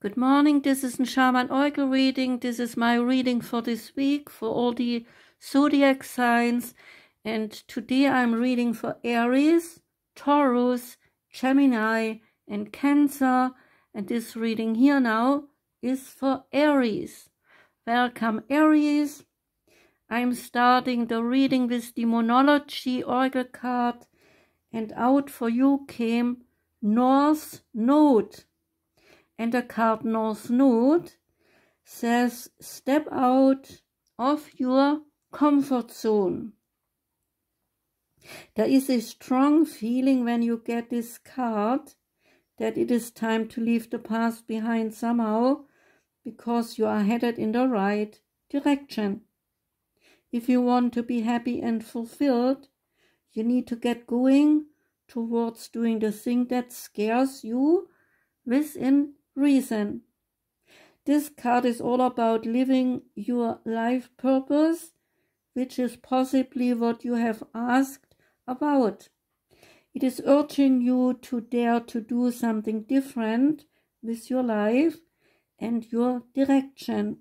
Good morning, this is Shaman Oracle reading. This is my reading for this week for all the zodiac signs. And today I'm reading for Aries, Taurus, Gemini and Cancer. And this reading here now is for Aries. Welcome Aries. I'm starting the reading with the Moonology Oracle card. And out for you came North Node. And the card North Node says, step out of your comfort zone. There is a strong feeling when you get this card that it is time to leave the past behind somehow, because you are headed in the right direction. If you want to be happy and fulfilled, you need to get going towards doing the thing that scares you within reason. This card is all about living your life purpose, which is possibly what you have asked about. It is urging you to dare to do something different with your life and your direction,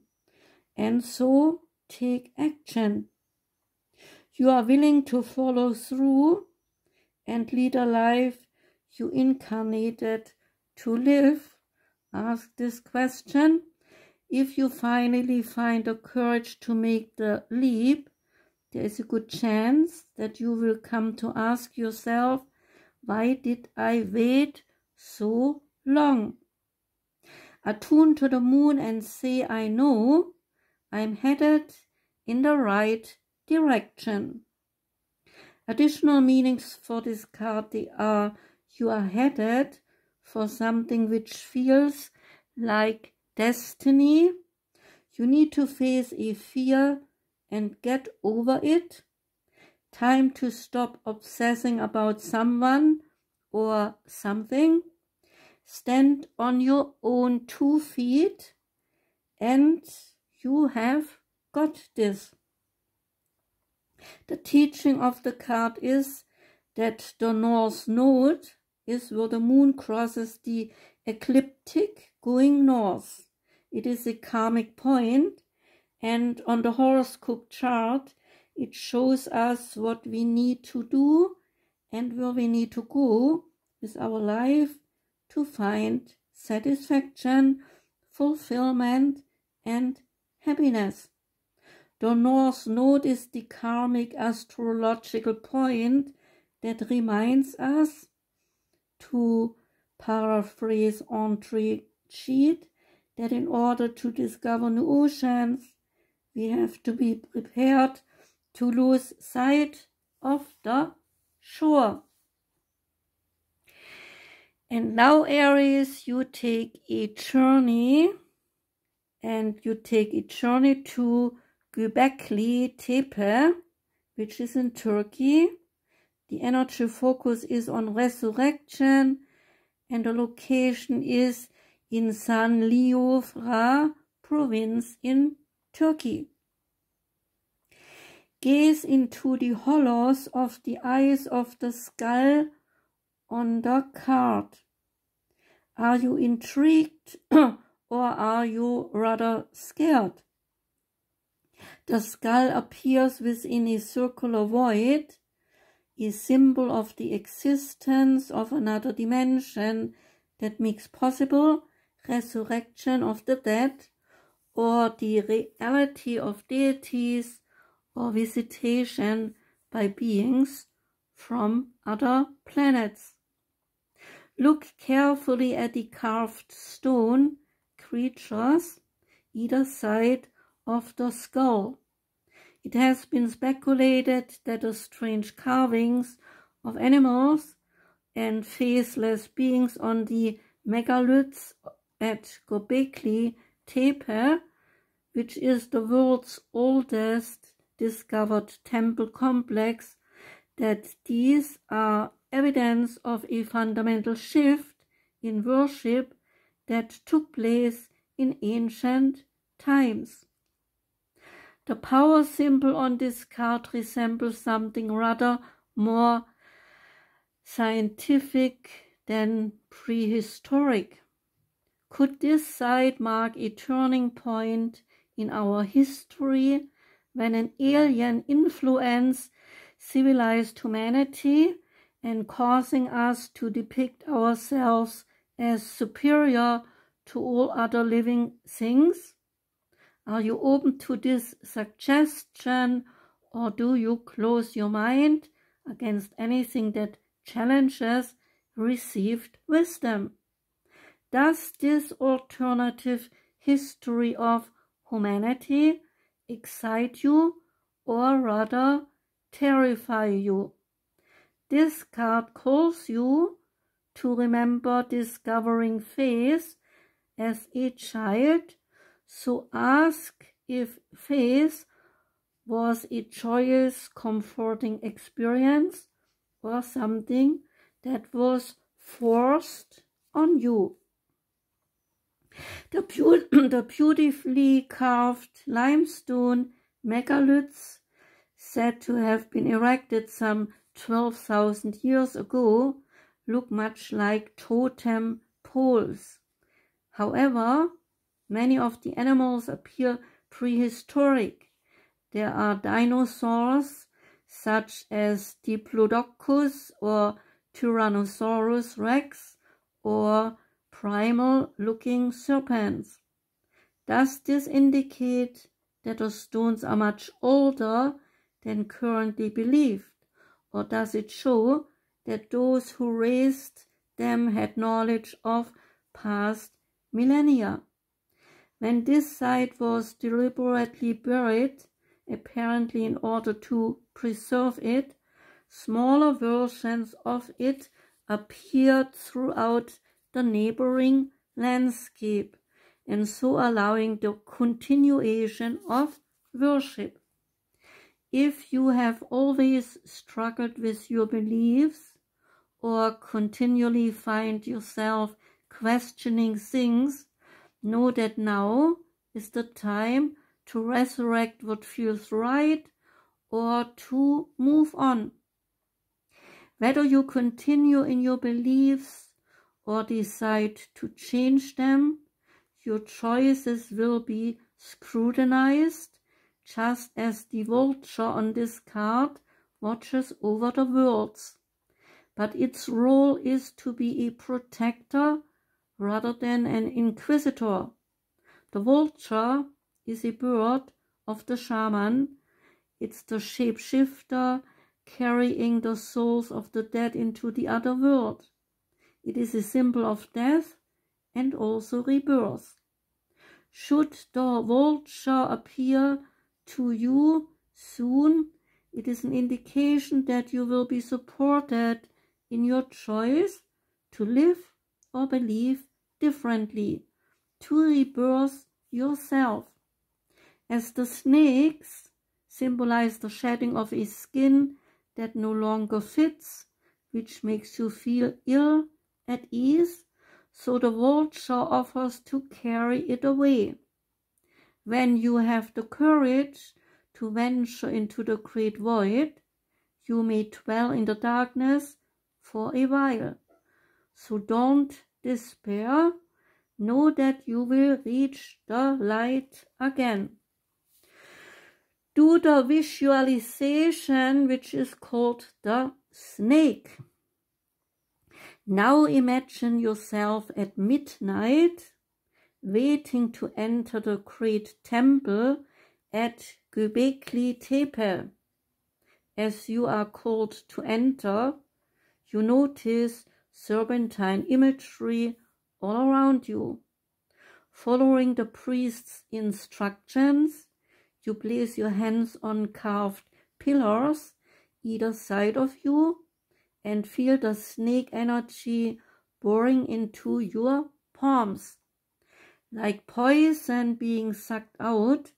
and so take action. You are willing to follow through and lead a life you incarnated to live. Ask this question. If you finally find the courage to make the leap, there is a good chance that you will come to ask yourself, why did I wait so long? Attune to the moon and say, I know I'm headed in the right direction. Additional meanings for this card, they are, you are headed for something which feels like destiny. You need to face a fear and get over it. Time to stop obsessing about someone or something. Stand on your own 2 feet and you have got this. The teaching of the card is that the North Node is where the moon crosses the ecliptic going north. It is a karmic point, and on the horoscope chart it shows us what we need to do and where we need to go with our life to find satisfaction, fulfillment and happiness. The North Node is the karmic astrological point that reminds us, to paraphrase Andre Gide, that in order to discover new oceans, we have to be prepared to lose sight of the shore. And now, Aries, you take a journey, and you take a journey to Goebekli Tepe, which is in Turkey. The energy focus is on resurrection, and the location is in Sanliurfa province in Turkey. Gaze into the hollows of the eyes of the skull on the card. Are you intrigued or are you rather scared? The skull appears within a circular void, a symbol of the existence of another dimension that makes possible resurrection of the dead, or the reality of deities, or visitation by beings from other planets. Look carefully at the carved stone creatures either side of the skull. It has been speculated that the strange carvings of animals and faceless beings on the megaliths at Goebekli Tepe, which is the world's oldest discovered temple complex, that these are evidence of a fundamental shift in worship that took place in ancient times. The power symbol on this card resembles something rather more scientific than prehistoric. Could this site mark a turning point in our history when an alien influence civilized humanity and causing us to depict ourselves as superior to all other living things? Are you open to this suggestion, or do you close your mind against anything that challenges received wisdom? Does this alternative history of humanity excite you or rather terrify you? This card calls you to remember discovering faith as a child, so ask if faith was a joyous, comforting experience or something that was forced on you. The beautifully carved limestone megaliths, said to have been erected some 12,000 years ago, look much like totem poles. However, many of the animals appear prehistoric. There are dinosaurs such as Diplodocus or Tyrannosaurus rex, or primal-looking serpents. Does this indicate that the stones are much older than currently believed, or does it show that those who raised them had knowledge of past millennia? When this site was deliberately buried, apparently in order to preserve it, smaller versions of it appeared throughout the neighboring landscape, and so allowing the continuation of worship. If you have always struggled with your beliefs or continually find yourself questioning things, know that now is the time to resurrect what feels right or to move on. Whether you continue in your beliefs or decide to change them, your choices will be scrutinized, just as the vulture on this card watches over the worlds. But its role is to be a protector rather than an inquisitor. The vulture is a bird of the shaman. It's the shapeshifter carrying the souls of the dead into the other world. It is a symbol of death and also rebirth. Should the vulture appear to you soon, it is an indication that you will be supported in your choice to live or believe differently, to rebirth yourself. As the snakes symbolize the shedding of a skin that no longer fits, which makes you feel ill at ease, so the vulture offers to carry it away. When you have the courage to venture into the great void, you may dwell in the darkness for a while. So don't despair. Know that you will reach the light again. Do the visualization, which is called the snake. Now imagine yourself at midnight, waiting to enter the great temple at Goebekli Tepe. As you are called to enter, you notice serpentine imagery all around you. Following the priest's instructions, you place your hands on carved pillars either side of you and feel the snake energy pouring into your palms. Like poison being sucked out,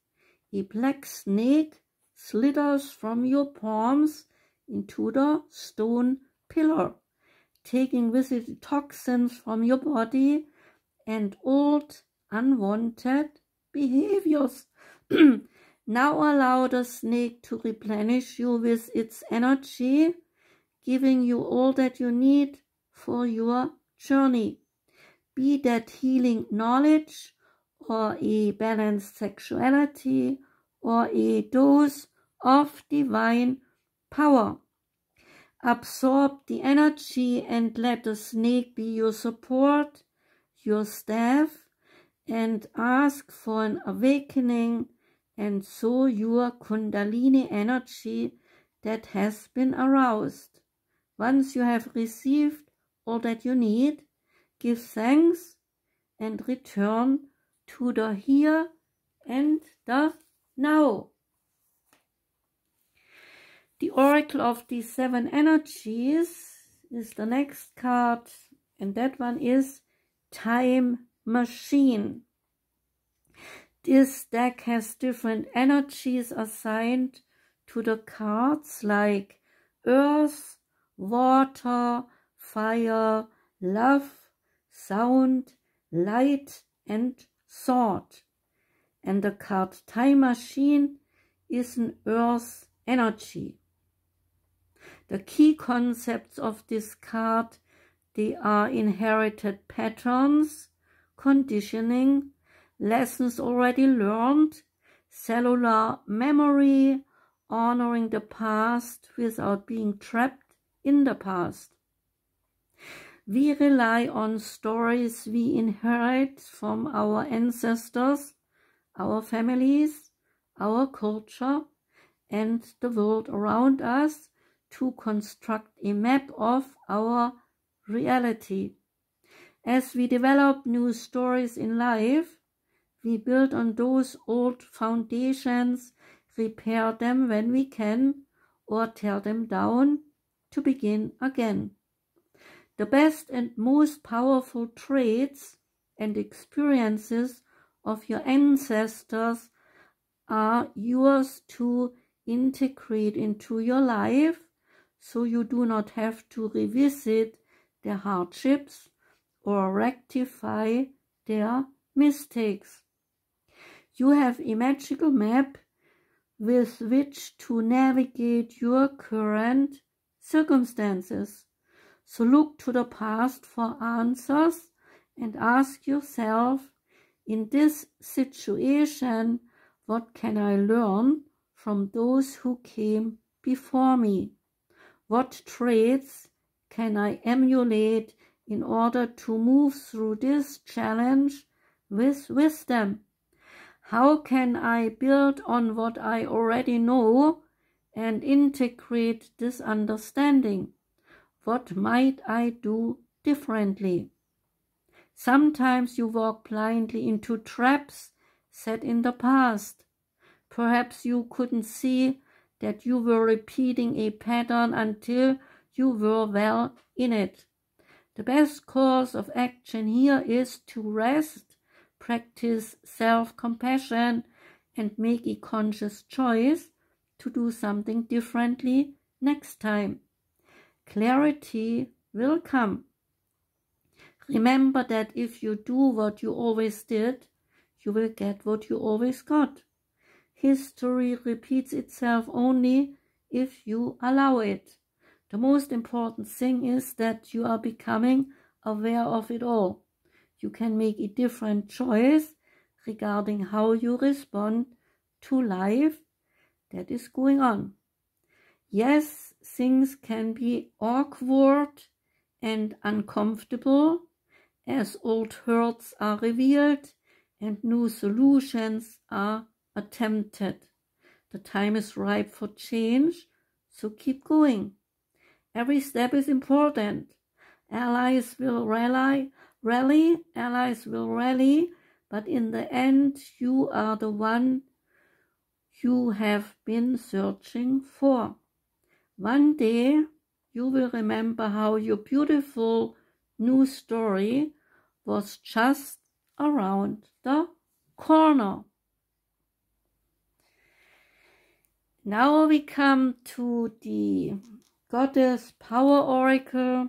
a black snake slithers from your palms into the stone pillar, taking with it toxins from your body and old unwanted behaviors. Now allow the snake to replenish you with its energy, giving you all that you need for your journey. be that healing knowledge or a balanced sexuality or a dose of divine power. Absorb the energy and let the snake be your support, your staff, and ask for an awakening, and so your Kundalini energy that has been aroused. Once you have received all that you need, give thanks and return to the here and the now. The Oracle of the Seven Energies is the next card, and that one is Time Machine. This deck has different energies assigned to the cards like Earth, Water, Fire, Love, Sound, Light, and Thought. And the card Time Machine is an Earth energy. The key concepts of this card, they are inherited patterns, conditioning, lessons already learned, cellular memory, honoring the past without being trapped in the past. We rely on stories we inherit from our ancestors, our families, our culture, and the world around us to construct a map of our reality. As we develop new stories in life, we build on those old foundations, repair them when we can, or tear them down to begin again. The best and most powerful traits and experiences of your ancestors are yours to integrate into your life, so you do not have to revisit their hardships or rectify their mistakes. You have a magical map with which to navigate your current circumstances. So look to the past for answers and ask yourself, in this situation, what can I learn from those who came before me? What traits can I emulate in order to move through this challenge with wisdom? How can I build on what I already know and integrate this understanding? What might I do differently? Sometimes you walk blindly into traps set in the past. Perhaps you couldn't see that you were repeating a pattern until you were well in it. The best course of action here is to rest, practice self-compassion, and make a conscious choice to do something differently next time. Clarity will come. Remember that if you do what you always did, you will get what you always got. History repeats itself only if you allow it. The most important thing is that you are becoming aware of it all. You can make a different choice regarding how you respond to life that is going on. Yes, things can be awkward and uncomfortable as old hurts are revealed and new solutions are attempted. The time is ripe for change, so keep going. Every step is important. Allies will rally, but in the end you are the one you have been searching for. One day you will remember how your beautiful new story was just around the corner. Now we come to the Goddess Power Oracle,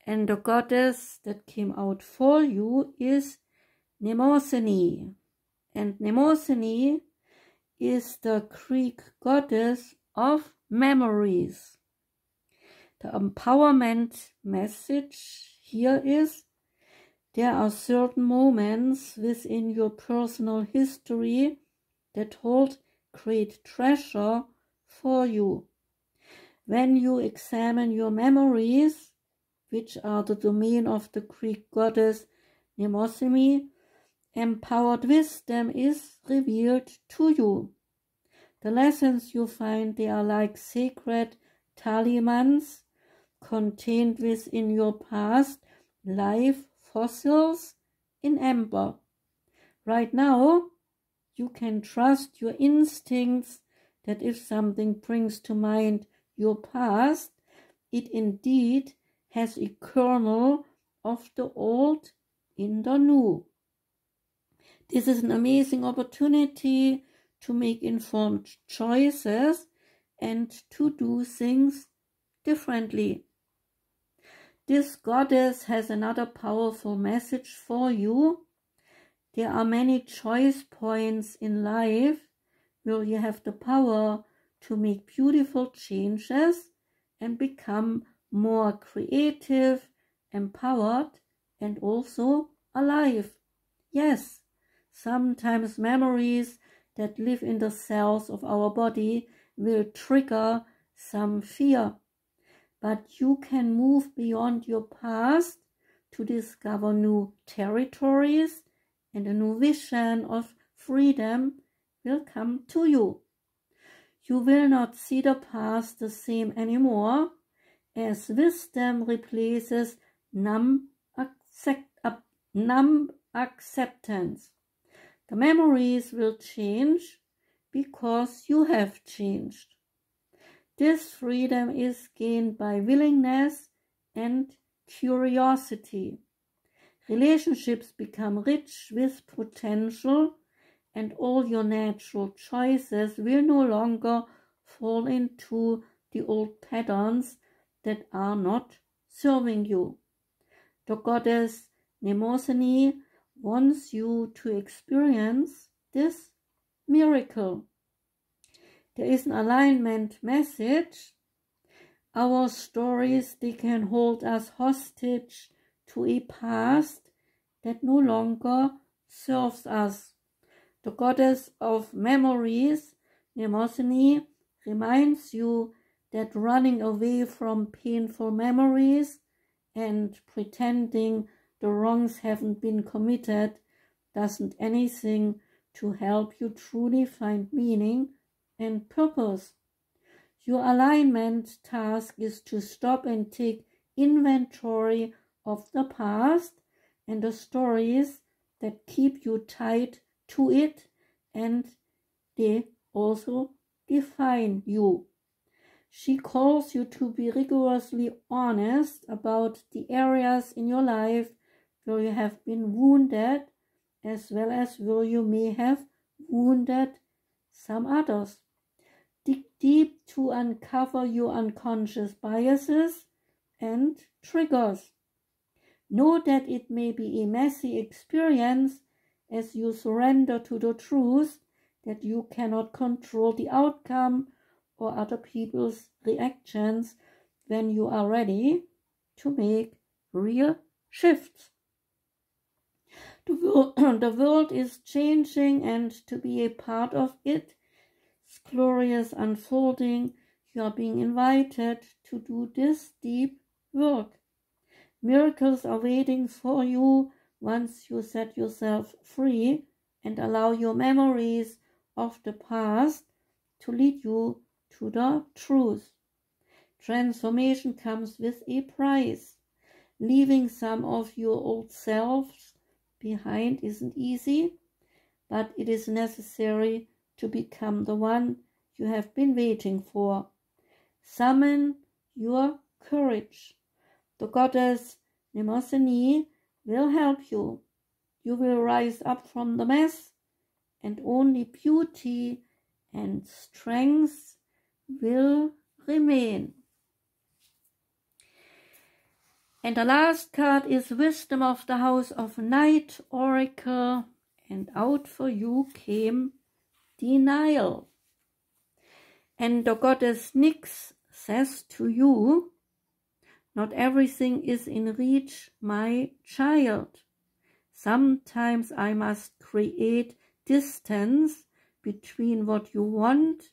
and the goddess that came out for you is Mnemosyne. And Mnemosyne is the Greek goddess of memories. The empowerment message here is: There are certain moments within your personal history that hold great treasure for you. When you examine your memories, which are the domain of the Greek goddess Mnemosyne, empowered wisdom is revealed to you. The lessons you find, they are like sacred talismans contained within your past life fossils in amber. Right now, you can trust your instincts that if something brings to mind your past, it indeed has a kernel of the old in the new. This is an amazing opportunity to make informed choices and to do things differently. This goddess has another powerful message for you. There are many choice points in life where you have the power to make beautiful changes and become more creative, empowered, and also alive. Yes, sometimes memories that live in the cells of our body will trigger some fear. But you can move beyond your past to discover new territories, and a new vision of freedom will come to you. You will not see the past the same anymore, as wisdom replaces numb acceptance. The memories will change because you have changed. This freedom is gained by willingness and curiosity. Relationships become rich with potential, and all your natural choices will no longer fall into the old patterns that are not serving you. The goddess Mnemosyne wants you to experience this miracle. There is an alignment message. Our stories, they can hold us hostage to a past that no longer serves us. The goddess of memories, Mnemosyne, reminds you that running away from painful memories and pretending the wrongs haven't been committed doesn't anything to help you truly find meaning and purpose. Your alignment task is to stop and take inventory of the past and the stories that keep you tied to it, and they also define you. She calls you to be rigorously honest about the areas in your life where you have been wounded, as well as where you may have wounded some others. Dig deep to uncover your unconscious biases and triggers. Know that it may be a messy experience as you surrender to the truth that you cannot control the outcome or other people's reactions when you are ready to make real shifts. The world is changing, and to be a part of it, glorious unfolding, you are being invited to do this deep work. Miracles are waiting for you once you set yourself free and allow your memories of the past to lead you to the truth. Transformation comes with a price. Leaving some of your old selves behind isn't easy, but it is necessary to become the one you have been waiting for. Summon your courage. The goddess Mnemosyne will help you. You will rise up from the mess, and only beauty and strength will remain. And the last card is Wisdom of the House of Night Oracle, and out for you came Denial. And the goddess Nyx says to you, not everything is in reach, my child. Sometimes I must create distance between what you want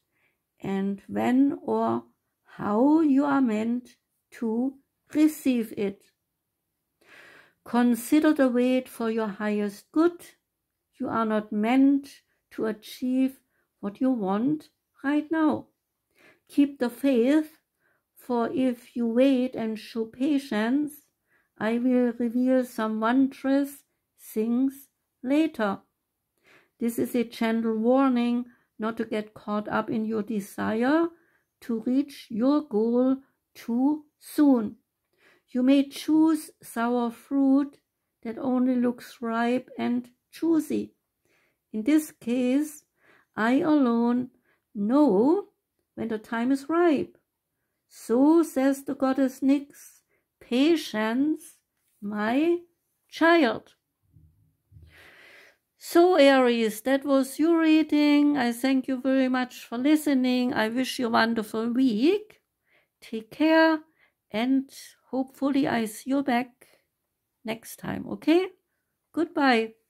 and when or how you are meant to receive it. Consider the wait for your highest good. You are not meant to achieve what you want right now. Keep the faith, for if you wait and show patience, I will reveal some wondrous things later. This is a gentle warning not to get caught up in your desire to reach your goal too soon. You may choose sour fruit that only looks ripe and juicy. In this case, I alone know when the time is ripe. So says the goddess Nyx, patience, my child. So Aries, that was your reading. I thank you very much for listening. I wish you a wonderful week. Take care and hopefully I see you back next time, okay? Goodbye.